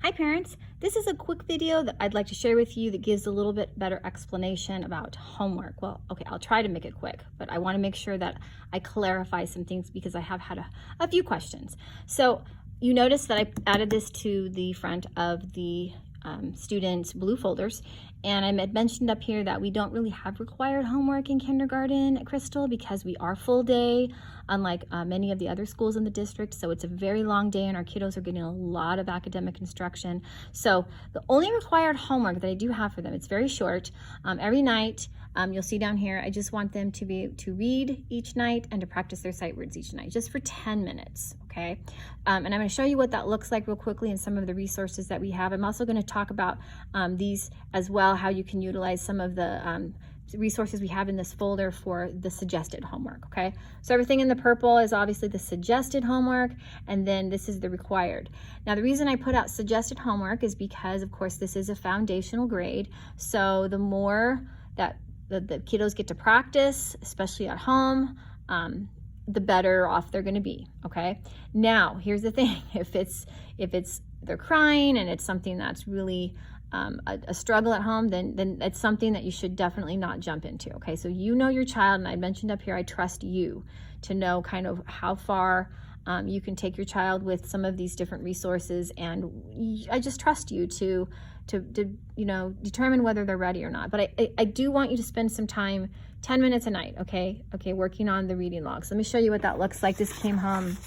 Hi parents, this is a quick video that I'd like to share with you that gives a little bit better explanation about homework. Well, okay, I'll try to make it quick, but I want to make sure that I clarify some things because I have had a few questions. So you notice that I added this to the front of the students' blue folders, and I had mentioned up here that we don't really have required homework in kindergarten at Crystal because we are full day, unlike many of the other schools in the district. So it's a very long day and our kiddos are getting a lot of academic instruction. So the only required homework that I do have for them, it's very short. Every night, you'll see down here, I just want them to be able to read each night and to practice their sight words each night, just for 10 minutes, okay? And I'm gonna show you what that looks like real quickly and some of the resources that we have. I'm also gonna talk about these as well, how you can utilize some of the resources we have in this folder for the suggested homework, okay? So everything in the purple is obviously the suggested homework, and then this is the required. Now the reason I put out suggested homework is because, of course, this is a foundational grade, so the more that the kiddos get to practice, especially at home, the better off they're gonna be, okay? Now, here's the thing, if they're crying and it's something that's really a struggle at home, then it's something that you should definitely not jump into, okay? So you know your child, and I mentioned up here, I trust you to know kind of how far you can take your child with some of these different resources, and I just trust you to you know, determine whether they're ready or not. But I do want you to spend some time, 10 minutes a night, okay, working on the reading logs. Let me show you what that looks like. This came home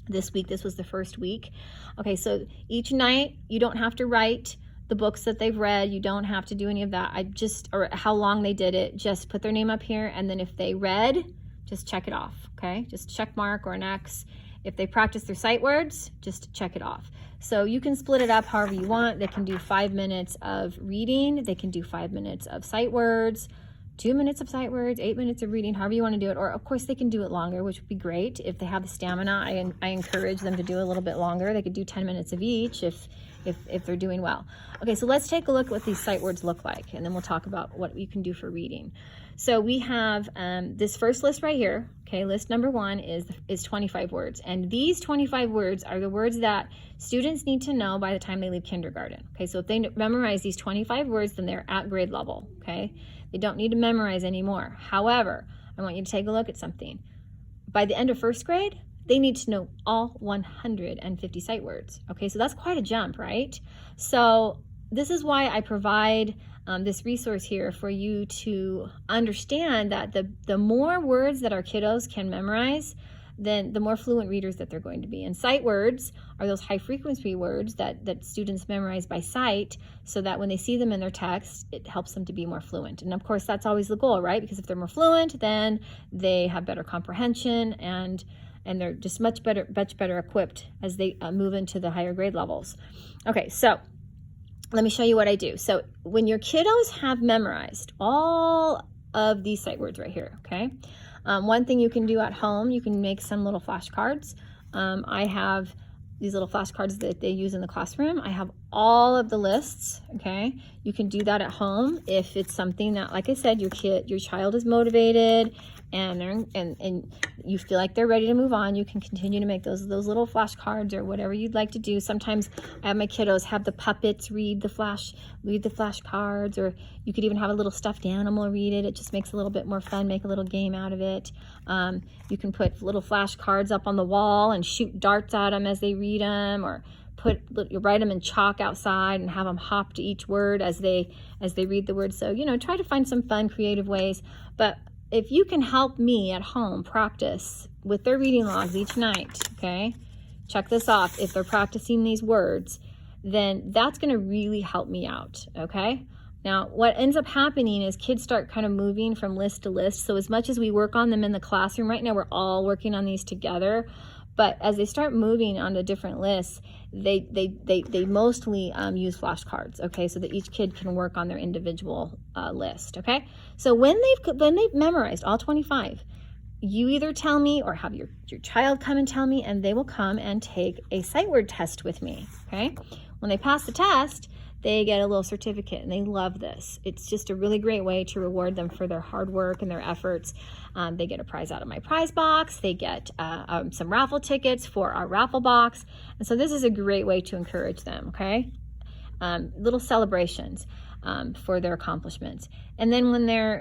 this week. This was the first week. Okay, so each night you don't have to write the books that they've read. You don't have to do any of that. Or how long they did it. Just put their name up here, and then if they read, just check it off, okay? Just check mark or an X. If they practice their sight words, just check it off. So you can split it up however you want. They can do 5 minutes of reading. They can do 5 minutes of sight words, 2 minutes of sight words, 8 minutes of reading, however you want to do it. Or of course they can do it longer, which would be great. If they have the stamina, I encourage them to do a little bit longer. They could do 10 minutes of each if they're doing well. Okay, so let's take a look at what these sight words look like, and then we'll talk about what you can do for reading. So we have this first list right here. Okay, list number 1 is 25 words, and these 25 words are the words that students need to know by the time they leave kindergarten. Okay, so if they memorize these 25 words, then they're at grade level, okay? They don't need to memorize anymore. However, I want you to take a look at something. By the end of first grade, they need to know all 150 sight words. Okay, so that's quite a jump, right? So this is why I provide this resource here for you to understand that the more words that our kiddos can memorize, then the more fluent readers that they're going to be. And sight words are those high frequency words that students memorize by sight, so that when they see them in their text, it helps them to be more fluent. And of course, that's always the goal, right? Because if they're more fluent, then they have better comprehension, and they're just much better equipped as they move into the higher grade levels. Okay, so let me show you what I do. So when your kiddos have memorized all of these sight words right here, okay, one thing you can do at home, you can make some little flashcards. I have these little flashcards that they use in the classroom. I have all of the lists, okay? You can do that at home if it's something that, like I said, your child is motivated and you feel like they're ready to move on. You can continue to make those little flashcards or whatever you'd like to do. Sometimes I have my kiddos have the puppets read the flashcards, or you could even have a little stuffed animal read it. It just makes it a little bit more fun, make a little game out of it. You can put little flashcards up on the wall and shoot darts at them as they read them, or write them in chalk outside and have them hop to each word as they read the word. So, you know, try to find some fun, creative ways. But if you can help me at home practice with their reading logs each night, okay, check this off. If they're practicing these words, then that's going to really help me out, okay? Now, what ends up happening is kids start kind of moving from list to list. So as much as we work on them in the classroom, right now we're all working on these together, but as they start moving on to different lists, they mostly use flashcards, okay, so that each kid can work on their individual list, okay? So when they've memorized all 25, you either tell me or have your child come and tell me, and they will come and take a sight word test with me, okay? When they pass the test, they get a little certificate, and they love this. It's just a really great way to reward them for their hard work and their efforts. They get a prize out of my prize box. They get some raffle tickets for our raffle box. And so this is a great way to encourage them, okay? Little celebrations for their accomplishments. And then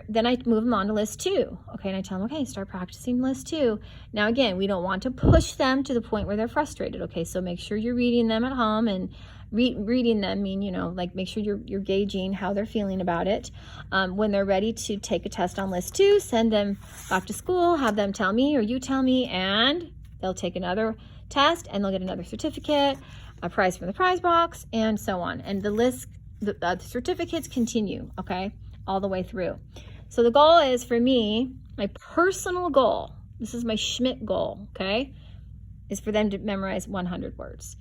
then I move them on to list 2, okay? And I tell them, okay, start practicing list 2. Now, again, we don't want to push them to the point where they're frustrated, okay? So make sure you're reading them at home, and reading them mean, like make sure you're gauging how they're feeling about it. When they're ready to take a test on list 2, send them back to school, have them tell me or you tell me, and they'll take another test and they'll get another certificate, a prize from the prize box, and so on. And the certificates continue, okay, all the way through. So the goal is, for me, my personal goal, this is my Schmidt goal, okay, is for them to memorize 100 words.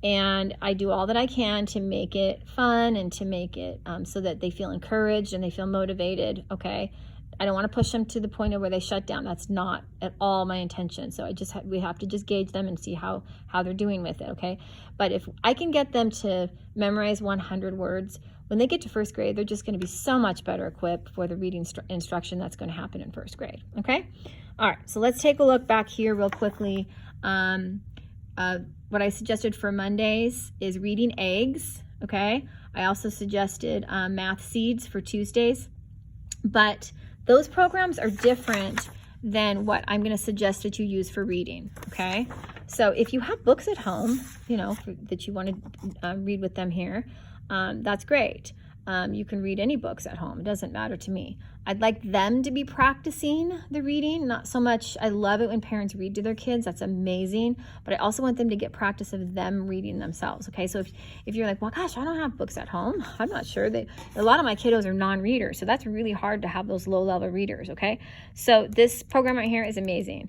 And I do all that I can to make it fun and to make it so that they feel encouraged and they feel motivated, okay? I don't want to push them to the point of where they shut down. That's not at all my intention. So we have to just gauge them and see how they're doing with it, okay? But if I can get them to memorize 100 words, when they get to first grade, they're just going to be so much better equipped for the reading instruction that's going to happen in first grade, okay? All right, so let's take a look back here real quickly. What I suggested for Mondays is reading eggs, okay? I also suggested math seeds for Tuesdays, but those programs are different than what I'm going to suggest that you use for reading, okay? So if you have books at home, that you want to read with them here, that's great. You can read any books at home. It doesn't matter to me. I'd like them to be practicing the reading, not so much. I love it when parents read to their kids. That's amazing. But I also want them to get practice of them reading themselves, okay? So if you're like, well, gosh, I don't have books at home. I'm not sure. A lot of my kiddos are non-readers, so that's really hard to have those low-level readers, okay? So this program right here is amazing.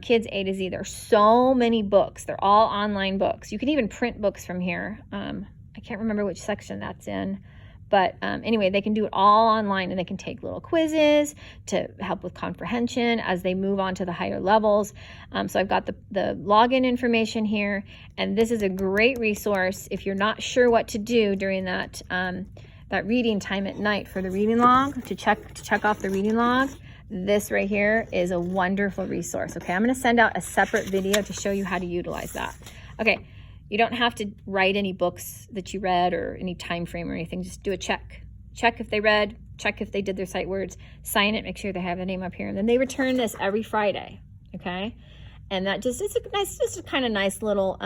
Kids A to Z. There are so many books. They're all online books. You can even print books from here. I can't remember which section that's in. But anyway, they can do it all online, and they can take little quizzes to help with comprehension as they move on to the higher levels. So I've got the login information here, and this is a great resource if you're not sure what to do during that reading time at night for the reading log, to check off the reading log. This right here is a wonderful resource. Okay, I'm going to send out a separate video to show you how to utilize that. Okay. You don't have to write any books that you read or any time frame or anything. Just do a check. Check if they read, check if they did their sight words, sign it, make sure they have the name up here. And then they return this every Friday, okay? And that just is just a kind of nice little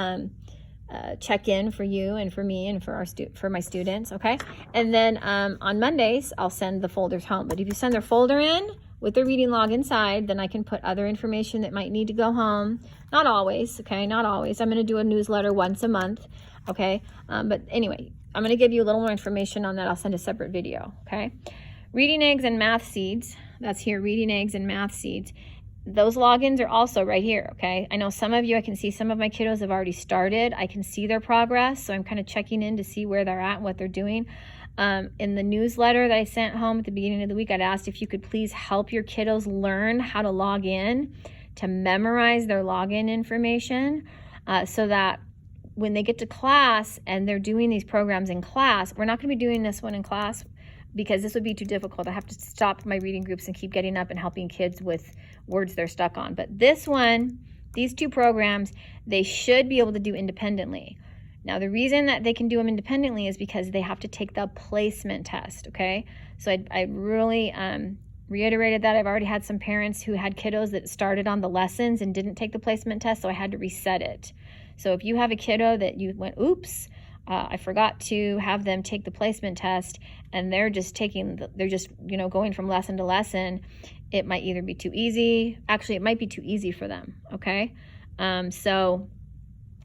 check-in for you and for me and for my students, okay? And then on Mondays, I'll send the folders home. But if you send their folder in with the reading log inside, then I can put other information that might need to go home. Not always, okay? Not always. I'm going to do a newsletter once a month, okay? But anyway, I'm going to give you a little more information on that. I'll send a separate video, okay? Reading eggs and math seeds. That's here, reading eggs and math seeds. Those logins are also right here, okay? I know some of you, I can see some of my kiddos have already started. I can see their progress, so I'm kind of checking in to see where they're at and what they're doing. In the newsletter that I sent home at the beginning of the week, I'd asked if you could please help your kiddos learn how to log in, to memorize their login information, so that when they get to class and they're doing these programs in class, we're not going to be doing this one in class because this would be too difficult. I have to stop my reading groups and keep getting up and helping kids with words they're stuck on. But this one, these two programs, they should be able to do independently. Now, the reason that they can do them independently is because they have to take the placement test, okay? So I really reiterated that. I've already had some parents who had kiddos that started on the lessons and didn't take the placement test, so I had to reset it. So if you have a kiddo that you went, oops, I forgot to have them take the placement test, and they're just going from lesson to lesson, it might either be too easy. Actually, it might be too easy for them, okay? So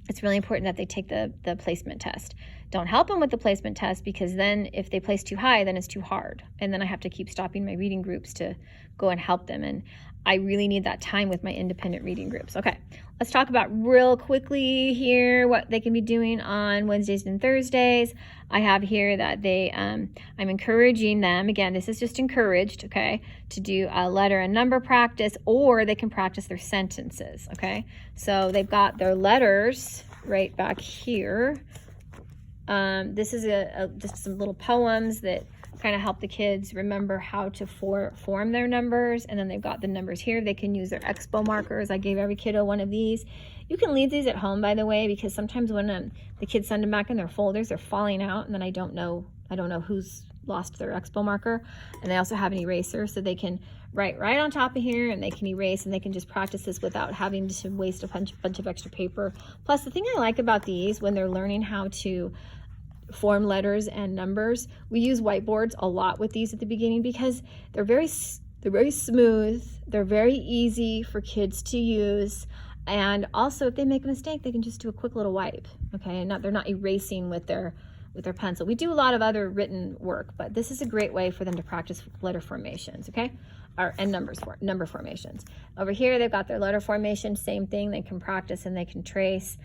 it's really important that they take the placement test. Don't help them with the placement test, because then if they place too high, then it's too hard. And then I have to keep stopping my reading groups to go and help them. And I really need that time with my independent reading groups. Okay, let's talk about real quickly here what they can be doing on Wednesdays and Thursdays. I have here that I'm encouraging them, again, this is just encouraged, okay, to do a letter and number practice, or they can practice their sentences, okay? So they've got their letters right back here. This is just some little poems that kind of help the kids remember how to form their numbers. And then they've got the numbers here. They can use their expo markers. I gave every kiddo one of these. You can leave these at home, by the way, because sometimes when the kids send them back in their folders, they're falling out, and then I don't know who's lost their expo marker. And they also have an eraser, so they can write right on top of here, and they can erase, and they can just practice this without having to waste a bunch of extra paper. Plus, the thing I like about these, when they're learning how to form letters and numbers, we use whiteboards a lot with these at the beginning because they're very smooth, they're very easy for kids to use, and also if they make a mistake, they can just do a quick little wipe, okay? And they're not erasing with their pencil. We do a lot of other written work, but this is a great way for them to practice letter formations, okay? And number formations. Over here, they've got their letter formation, same thing. They can practice and they can trace.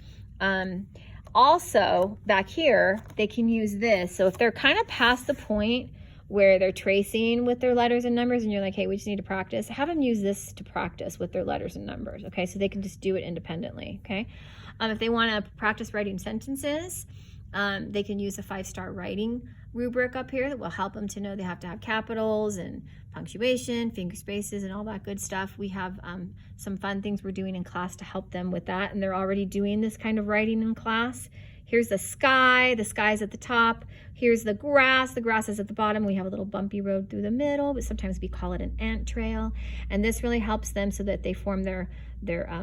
Also, back here, they can use this. So if they're kind of past the point where they're tracing with their letters and numbers, and you're like, hey, we just need to practice, have them use this to practice with their letters and numbers, okay? So they can just do it independently, okay? If they want to practice writing sentences, they can use a 5-star writing rubric up here that will help them to know they have to have capitals and punctuation, finger spaces, and all that good stuff. We have some fun things we're doing in class to help them with that, and they're already doing this kind of writing in class. Here's the sky is at the top. Here's the grass is at the bottom. We have a little bumpy road through the middle, but sometimes we call it an ant trail. And this really helps them so that they form their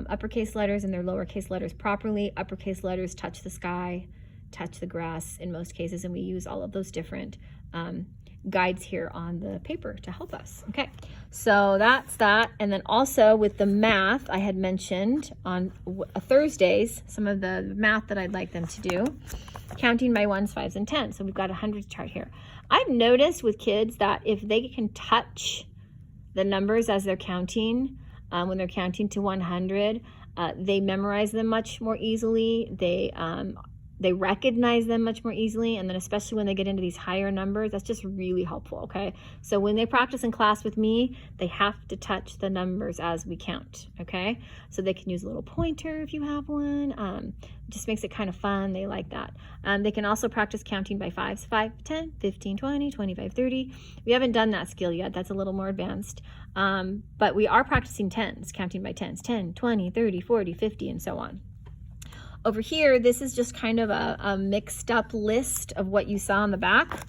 uppercase letters and their lowercase letters properly. Uppercase letters touch the sky, touch the grass in most cases, and we use all of those different guides here on the paper to help us. Okay, so that's that. And then also with the math, I had mentioned on Thursdays some of the math that I'd like them to do, counting by 1s, 5s, and 10s. So we've got a hundreds chart here. I've noticed with kids that if they can touch the numbers as they're counting, when they're counting to 100, they memorize them much more easily. They recognize them much more easily, and then especially when they get into these higher numbers, that's just really helpful, okay? So when they practice in class with me, they have to touch the numbers as we count, okay? So they can use a little pointer if you have one. It just makes it kind of fun. They like that. They can also practice counting by 5s, 5, 10, 15, 20, 25, 30. We haven't done that skill yet. That's a little more advanced. But we are practicing 10s, counting by 10s, 10, 20, 30, 40, 50, and so on. Over here, this is just kind of a mixed up list of what you saw on the back,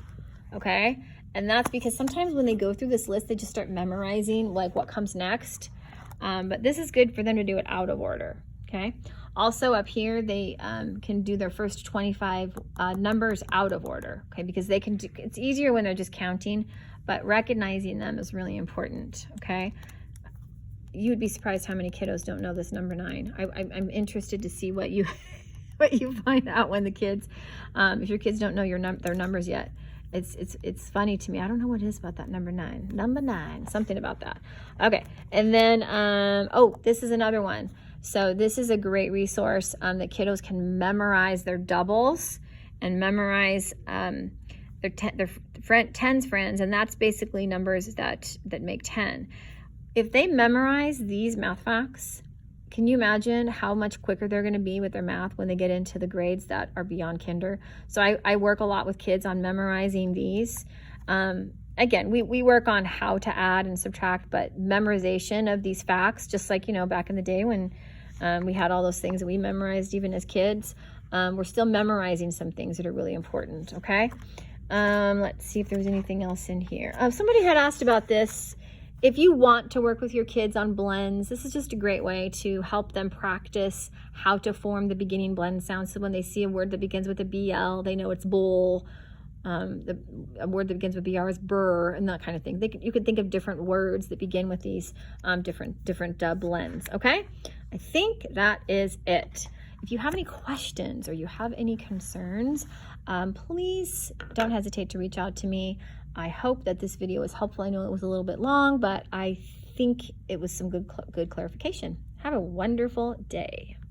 okay? And that's because sometimes when they go through this list, they just start memorizing like what comes next. But this is good for them to do it out of order, okay? Also up here, they can do their first 25 numbers out of order, okay? Because they can do, it's easier when they're just counting, but recognizing them is really important, okay? You would be surprised how many kiddos don't know this number 9. I'm interested to see what you find out when the kids, if your kids don't know their numbers yet. It's funny to me. I don't know what it is about that number 9. Number 9, something about that. Okay, and then oh, this is another one. So this is a great resource that kiddos can memorize their doubles and memorize their tens friends, and that's basically numbers that make 10. If they memorize these math facts, can you imagine how much quicker they're going to be with their math when they get into the grades that are beyond kinder? So I work a lot with kids on memorizing these. Again, we work on how to add and subtract, but memorization of these facts, just like, you know, back in the day when we had all those things that we memorized even as kids, we're still memorizing some things that are really important, okay? Let's see if there's anything else in here. Somebody had asked about this. If you want to work with your kids on blends, this is just a great way to help them practice how to form the beginning blend sound. So when they see a word that begins with a BL, they know it's bowl. A word that begins with BR is burr, and that kind of thing. You could think of different words that begin with these different blends, okay? I think that is it. If you have any questions or you have any concerns, please don't hesitate to reach out to me. I hope that this video was helpful. I know it was a little bit long, but I think it was some good clarification. Have a wonderful day.